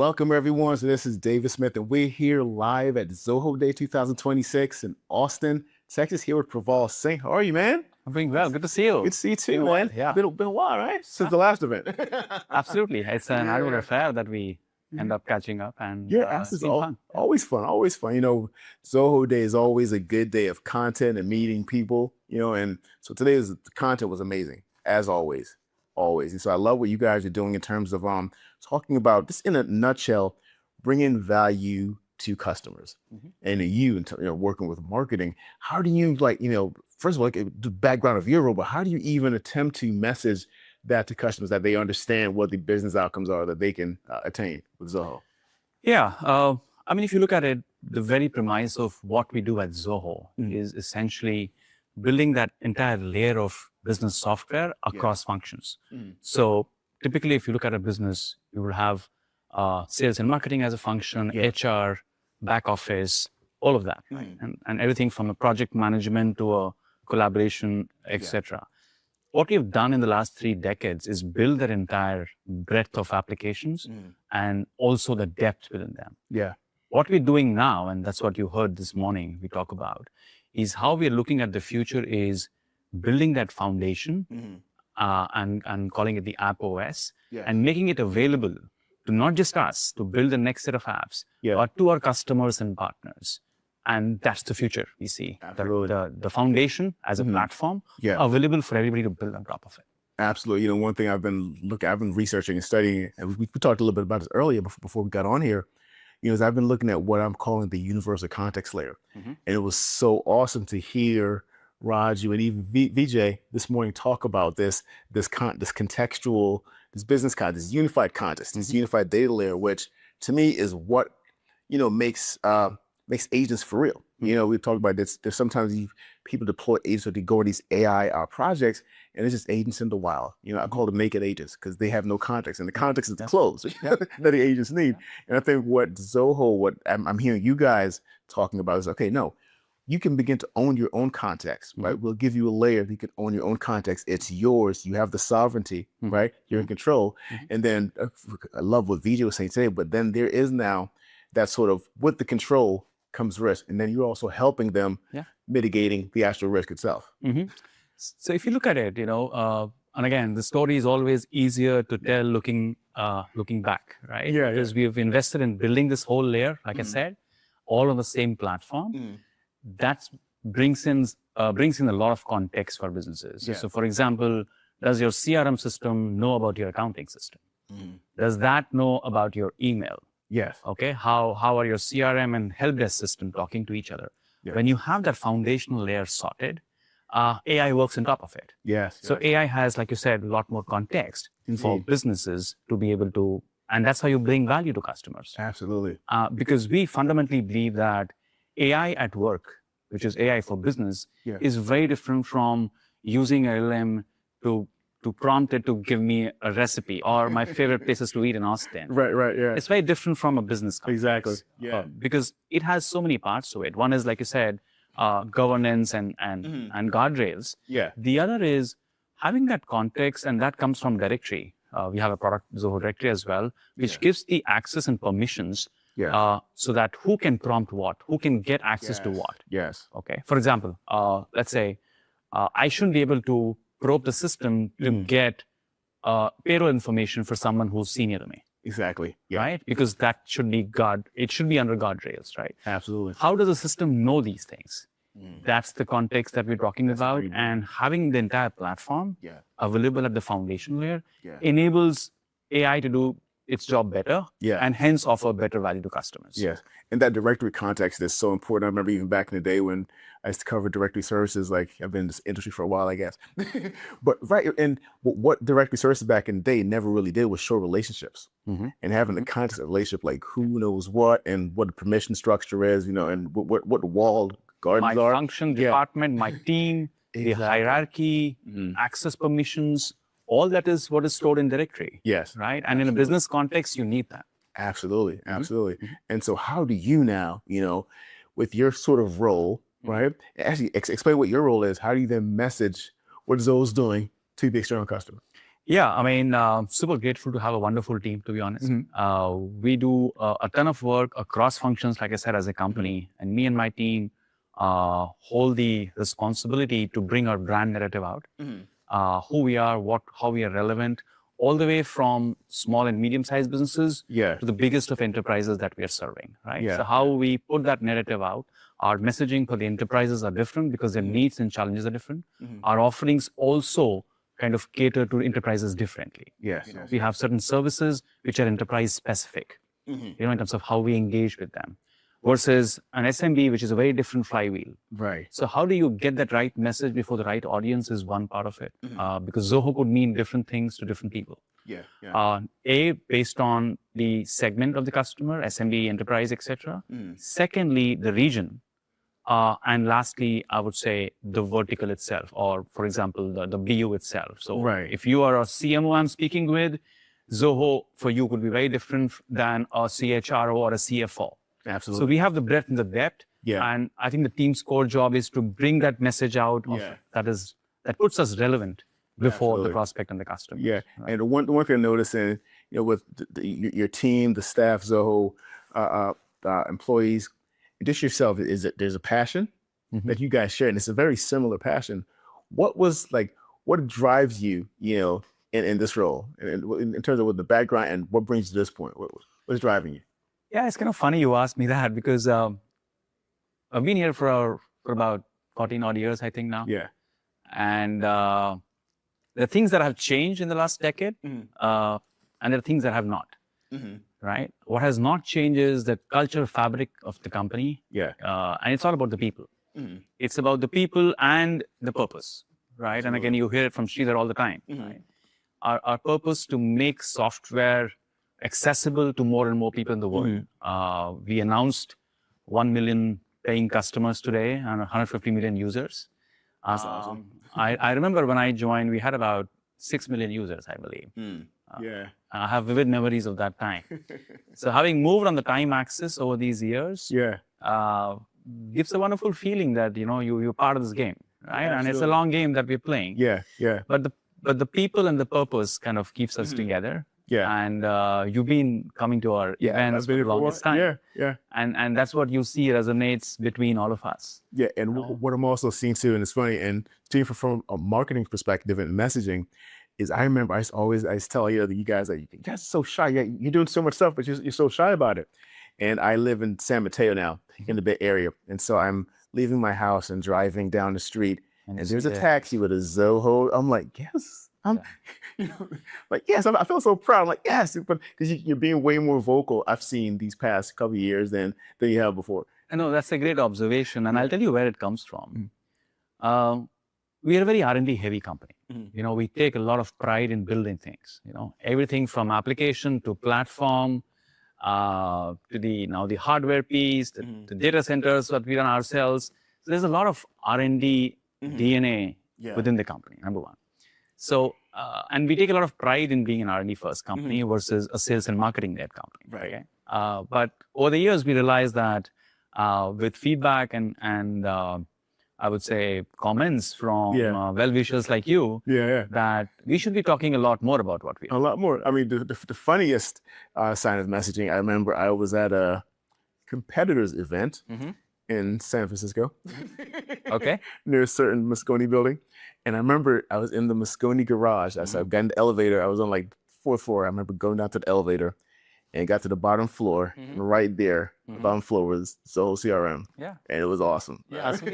Welcome everyone. So this is David Smith and we're here live at Zoho Day 2026 in Austin, Texas, here with Praval Singh. How are you, man? I'm doing well. Good to see you. Good to see you too, Been a man. while, yeah. Been a while, right? Since the last event. Absolutely. It's an Yeah. annual affair that we end up catching up, and Yeah, it's been fun. always fun, always fun. You know, Zoho Day is always a good day of content and meeting people, and so the content was amazing, as always, always. And so I love what you guys are doing in terms of talking about, just in a nutshell, bringing value to customers. And working with marketing, how do you first of all, the background of your role, but how do you even attempt to message that to customers, that they understand what the business outcomes are that they can attain with Zoho? Yeah. I mean, if you look at it, the very premise of what we do at Zoho is essentially building that entire layer of business software across functions. So typically, if you look at a business, you will have sales and marketing as a function, HR, back office, all of that, right? And everything from a project management to a collaboration, etc. What we've done in the last 3 decades is build that entire breadth of applications and also the depth within them. Yeah. What we're doing now, and that's what you heard this morning we talk about, is how we're looking at the future is building that foundation and calling it the App OS and making it available to not just us to build the next set of apps, but to our customers and partners. And that's the future we see. The foundation as a platform available for everybody to build on top of it. Absolutely. One thing I've been researching and studying, and we talked a little bit about this earlier before we got on here, is I've been looking at what I'm calling the universal context layer. And it was so awesome to hear Raju and even VJ this morning talk about this contextual, this business context, this unified context, this unified data layer, which to me is what, makes agents for real. We've talked about this. There's sometimes people deploy agents or they go on these AI projects, and it's just agents in the wild. I call them naked agents because they have no context, and the context is the clothes that the agents need. And I think what Zoho, what I'm hearing you guys talking about is, okay, no, you can begin to own your own context, right? We'll give you a layer. You can own your own context. It's yours. You have the sovereignty, right? You're in control. And then I love what VJ was saying today, but then there is now that sort of, with the control comes risk. And then you're also helping them mitigating the actual risk itself. So if you look at it, and again, the story is always easier to tell looking back, right? Because we've invested in building this whole layer, like I said, all on the same platform. That brings in a lot of context for businesses. So for example, does your CRM system know about your accounting system? Does that know about your email? Yes. Okay. How are your CRM and help desk system talking to each other? When you have that foundational layer sorted, AI works on top of it. So AI has, like you said, a lot more context for businesses to be able to, and that's how you bring value to customers. Absolutely. Because we fundamentally believe that AI at work, which is AI for business, is very different from using LLM to prompt it to give me a recipe or my favorite places to eat in Austin. Right, yeah. It's very different from a business context. Exactly, because it has so many parts to it. One is, like you said, governance and guardrails. The other is having that context, and that comes from directory. We have a product, Zoho Directory as well, which gives the access and permissions so that who can prompt what, who can get access to what. Okay. For example, let's say I shouldn't be able to probe the system to get payroll information for someone who's senior to me. Exactly. Right? Because that should be it should be under guardrails, right? Absolutely. How does the system know these things? That's the context that we're talking about. And having the entire platform available at the foundation layer enables AI to do its job better and hence offer better value to customers. And that directory context is so important. I remember even back in the day when I used to cover directory services, like I've been in this industry for a while, I guess. But and what directory services back in the day never really did was show relationships and having the context of relationship, like who knows what and what the permission structure is, and what the walled gardens my are. My function, department, my team, the hierarchy, access permissions, all that is what is stored in directory. Right? And in a business context, you need that. Absolutely. And so how do you now, with your sort of role, right? Actually, explain what your role is. How do you then message what Zoho's doing to the external customer? Yeah, I mean, super grateful to have a wonderful team, to be honest. We do a ton of work across functions, like I said, as a company. And me and my team hold the responsibility to bring our brand narrative out, who we are, how we are relevant, all the way from small and medium-sized businesses Yeah. to the biggest of enterprises that we are serving, right? Yeah. So how we put that narrative out, our messaging for the enterprises are different because their needs and challenges are different. Our offerings also kind of cater to enterprises differently. Yes. You know, we have certain services which are enterprise specific, you know, in terms of how we engage with them, versus an SMB, which is a very different flywheel. Right. So how do you get that right message before the right audience is one part of it, because Zoho could mean different things to different people. Yeah. Yeah. Based on the segment of the customer, SMB, enterprise, etc. Secondly, the region. And lastly, I would say the vertical itself, or for example, the BU itself. So if you are a CMO I'm speaking with, Zoho for you could be very different than a CHRO or a CFO. Absolutely. So we have the breadth and the depth. Yeah. And I think the team's core job is to bring that message out that puts us relevant before the prospect and the customer. Yeah. Right. And the one thing I'm noticing, you know, with your team, the staff, Zoho, employees, just yourself, is that there's a passion that you guys share, and it's a very similar passion. What drives you, you know, in this role, in terms of what the background and what brings you to this point? What's driving you? Yeah, it's kind of funny you asked me that, because I've been here for about 14 odd years, I think now. Yeah. And the things that have changed in the last decade, and there are things that have not. Right? What has not changed is the culture fabric of the company. Yeah. And it's all about the people. It's about the people and the purpose, right? Absolutely. And again, you hear it from Sridhar all the time. Right? Our purpose to make software accessible to more and more people in the world. We announced 1 million paying customers today and 150 million users. That's awesome. I remember when I joined, we had about 6 million users, I believe. Yeah. I have vivid memories of that time. So having moved on the time axis over these years, gives a wonderful feeling that, you know, you're part of this game, right? Yeah, and it's a long game that we're playing. Yeah, yeah. But the people and the purpose kind of keeps us together. Yeah. And you've been coming to our events for the longest time. Yeah, yeah. And that's what you see resonates between all of us. Yeah, and what I'm also seeing too, and it's funny, and from a marketing perspective and messaging, is I remember I used to tell you guys that you guys are so shy. You're doing so much stuff, but you're so shy about it. And I live in San Mateo now, in the Bay Area. And so I'm leaving my house and driving down the street, and there's a taxi with a Zoho. I'm like, yes. You know, like, yes, I feel so proud. I'm like, yes, but because you're being way more vocal, I've seen these past couple of years than you have before. I know, that's a great observation. And I'll tell you where it comes from. We are a very R&D heavy company. You know, we take a lot of pride in building things, you know, everything from application to platform, to the hardware piece, the data centers that we run ourselves. So there's a lot of R&D DNA within the company, number one. So, and we take a lot of pride in being an R&D first company versus a sales and marketing led company. Right. Okay? But over the years, we realized that with feedback and I would say comments from well-wishers like you, that we should be talking a lot more about what we are. A lot more. I mean, the funniest sign of messaging, I remember I was at a competitor's event in San Francisco. Okay. Near a certain Moscone building. And I remember I was in the Moscone garage. I got in the elevator. I was on like 4th floor. I remember going down to the elevator and got to the bottom floor. And right there, the bottom floor was Zoho CRM. Yeah. And it was awesome. Yeah. So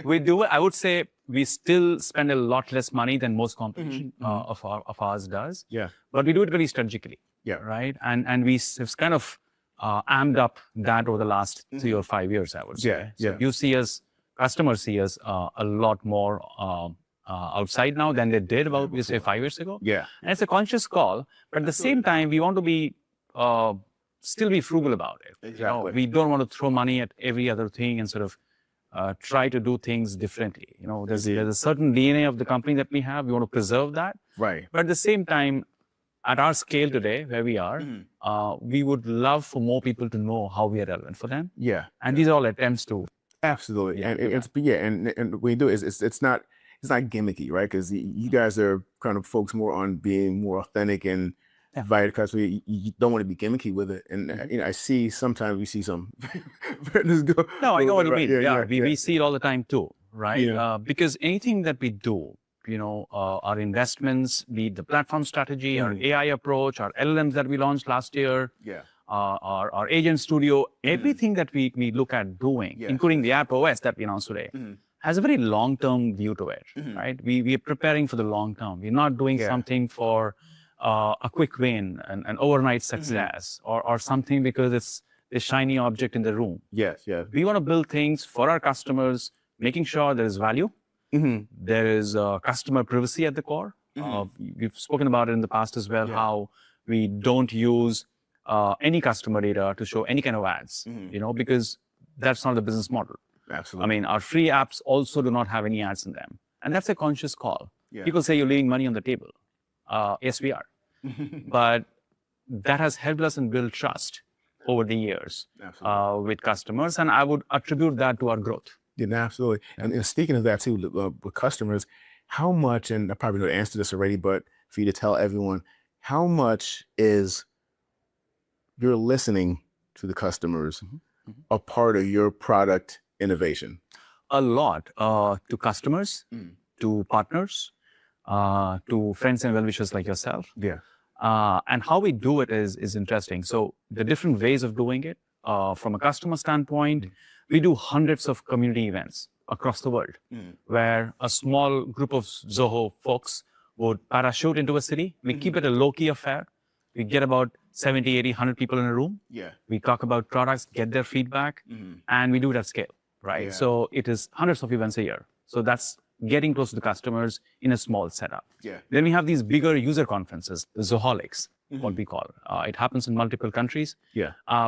we do it. I would say we still spend a lot less money than most competition of ours does. Yeah. But we do it very strategically. Yeah. Right. And we have kind of amped up that over the last 3 or 5 years, I would say. Yeah. So you see us, customers see us a lot more outside now than they did about, we say, 5 years ago. Yeah. And it's a conscious call. But at the same time, we want to be still be frugal about it. Exactly. You know, we don't want to throw money at every other thing and sort of try to do things differently. You know, there's a certain DNA of the company that we have. We want to preserve that. Right. But at the same time, at our scale today, where we are, we would love for more people to know how we are relevant for them. Yeah. And these are all attempts to. Absolutely. And when you do it, it's not, it's not gimmicky, right? Because you guys are kind of focused more on being more authentic and via the customer. You don't want to be gimmicky with it. And I see sometimes we see some. No, I know what you mean. Yeah, We see it all the time too, right? Yeah. Because anything that we do, our investments, be it the platform strategy, our AI approach, our LLMs that we launched last year, our agent studio, everything that we look at doing, including the app OS that we announced today, has a very long-term view to it, right? We are preparing for the long term. We're not doing something for a quick win, an overnight success, or something because it's a shiny object in the room. Yes. We want to build things for our customers, making sure there is value. There is customer privacy at the core. We've spoken about it in the past as well, how we don't use any customer data to show any kind of ads, because that's not the business model. Absolutely. I mean, our free apps also do not have any ads in them. And that's a conscious call. People say you're leaving money on the table. Yes, we are. But that has helped us and build trust over the years with customers. And I would attribute that to our growth. Yeah, absolutely. And speaking of that too, with customers, how much, and I probably know the answer to this already, but for you to tell everyone, how much is your listening to the customers a part of your product innovation? A lot to customers, to partners, to friends and well-wishers like yourself. Yeah. And how we do it is interesting. So the different ways of doing it, from a customer standpoint, we do hundreds of community events across the world where a small group of Zoho folks would parachute into a city. We keep it a low-key affair. We get about 70, 80, 100 people in a room. Yeah. We talk about products, get their feedback, and we do it at scale, right? Yeah. So it is hundreds of events a year. So that's getting close to the customers in a small setup. Yeah. Then we have these bigger user conferences, the Zoholics, what we call. It happens in multiple countries,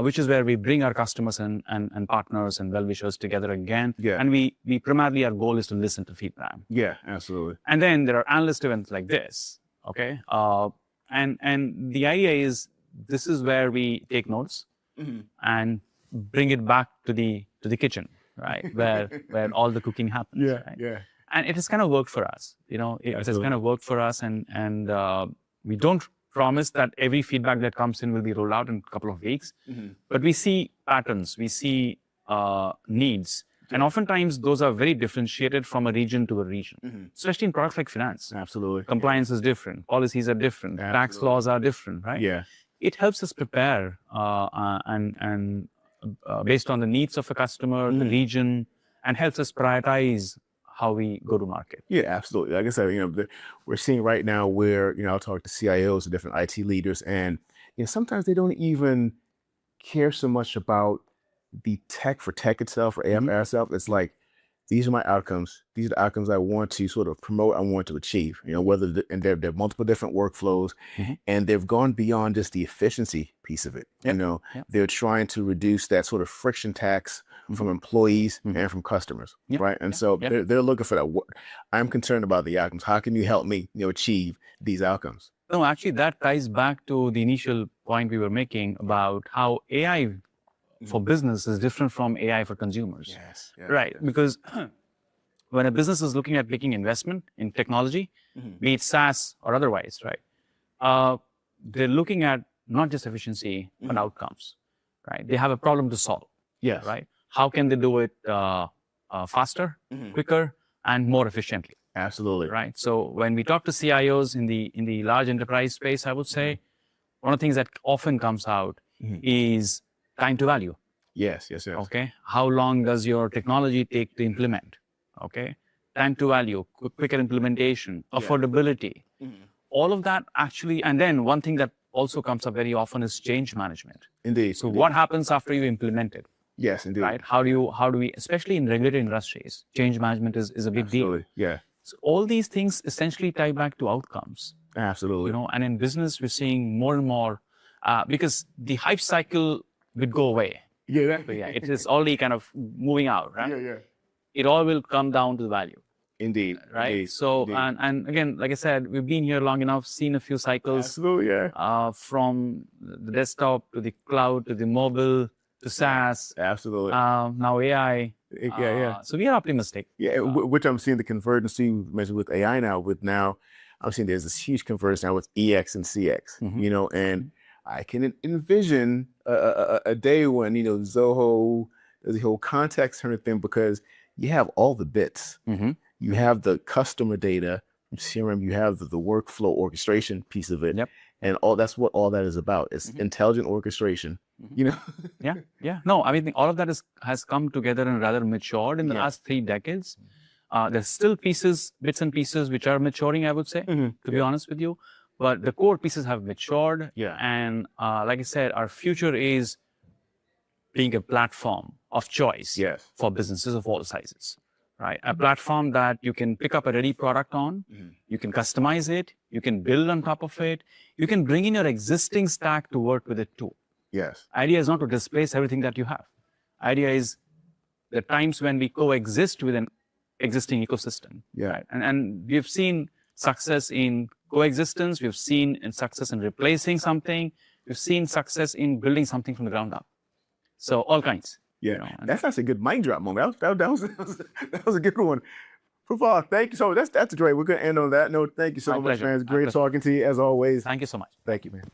which is where we bring our customers and partners and well-wishers together again. Yeah. And we primarily, our goal is to listen to feedback. Yeah, absolutely. And then there are analyst events like this, okay? And the idea is, this is where we take notes and bring it back to the kitchen, right? where all the cooking happens. Yeah, right? yeah. And it has kind of worked for us. It has kind of worked for us, and we don't promise that every feedback that comes in will be rolled out in a couple of weeks. But we see patterns, we see needs. And oftentimes those are very differentiated from a region to a region, especially in products like finance. Absolutely. Compliance is different, policies are different, tax laws are different, right? Yeah. It helps us prepare and based on the needs of a customer, the region, and helps us prioritize how we go to market. Yeah, absolutely. Like I said, we're seeing right now where, I'll talk to CIOs and different IT leaders, and sometimes they don't even care so much about the tech for tech itself or AI itself. It's like, these are my outcomes. These are the outcomes I want to sort of promote, I want to achieve, and there are multiple different workflows, and they've gone beyond just the efficiency piece of it. They're trying to reduce that sort of friction tax from employees and from customers, right? And so they're looking for that. I'm concerned about the outcomes. How can you help me, achieve these outcomes? No, actually, that ties back to the initial point we were making about how AI for business is different from AI for consumers. Yes. Right. Because when a business is looking at making investment in technology, be it SaaS or otherwise, right? They're looking at not just efficiency, but outcomes, right? They have a problem to solve. Yes. Right. How can they do it faster, quicker, and more efficiently? Absolutely. Right. So when we talk to CIOs in the large enterprise space, I would say one of the things that often comes out is time to value. Yes. Okay. How long does your technology take to implement? Okay. Time to value, quicker implementation, affordability, all of that actually. And then one thing that also comes up very often is change management. Indeed. So what happens after you implement it? Yes, indeed. Right. How do we, especially in regulated industries, change management is a big deal. Yeah. So all these things essentially tie back to outcomes. Absolutely. And in business, we're seeing more and more because the hype cycle would go away. Yeah. So it is already kind of moving out, right? Yeah. It all will come down to the value. Indeed. Right. Indeed. So, Indeed. And again, like I said, we've been here long enough, seen a few cycles. Absolutely. Yeah. From the desktop to the cloud to the mobile to SaaS. Absolutely. Now AI. Yeah. So we are optimistic. Yeah, which I'm seeing the convergence you mentioned with AI now. I'm seeing there's this huge convergence now with EX and CX. And I can envision a day when Zoho does the whole contact center thing, because you have all the bits. You have the customer data from CRM. You have the workflow orchestration piece of it. Yep. And that's what all that is about. It's intelligent orchestration. Yeah. No, I mean, all of that has come together and rather matured in the last 3 decades. There's still bits and pieces which are maturing, I would say, to be honest with you. But the core pieces have matured. Yeah. And like I said, our future is being a platform of choice for businesses of all sizes. Right? A platform that you can pick up a ready product on, you can customize it, you can build on top of it, you can bring in your existing stack to work with it too. Yes. Idea is not to displace everything that you have. Idea is the times when we coexist with an existing ecosystem. Yeah. Right? And we've seen success in coexistence, we've seen success in replacing something, we've seen success in building something from the ground up. So all kinds. Yeah, that's actually a good mic drop moment. That was a good one. Praval, thank you so much. That's great. We're going to end on that note. Thank you so much, man. It's great talking to you as always. Thank you so much. Thank you, man.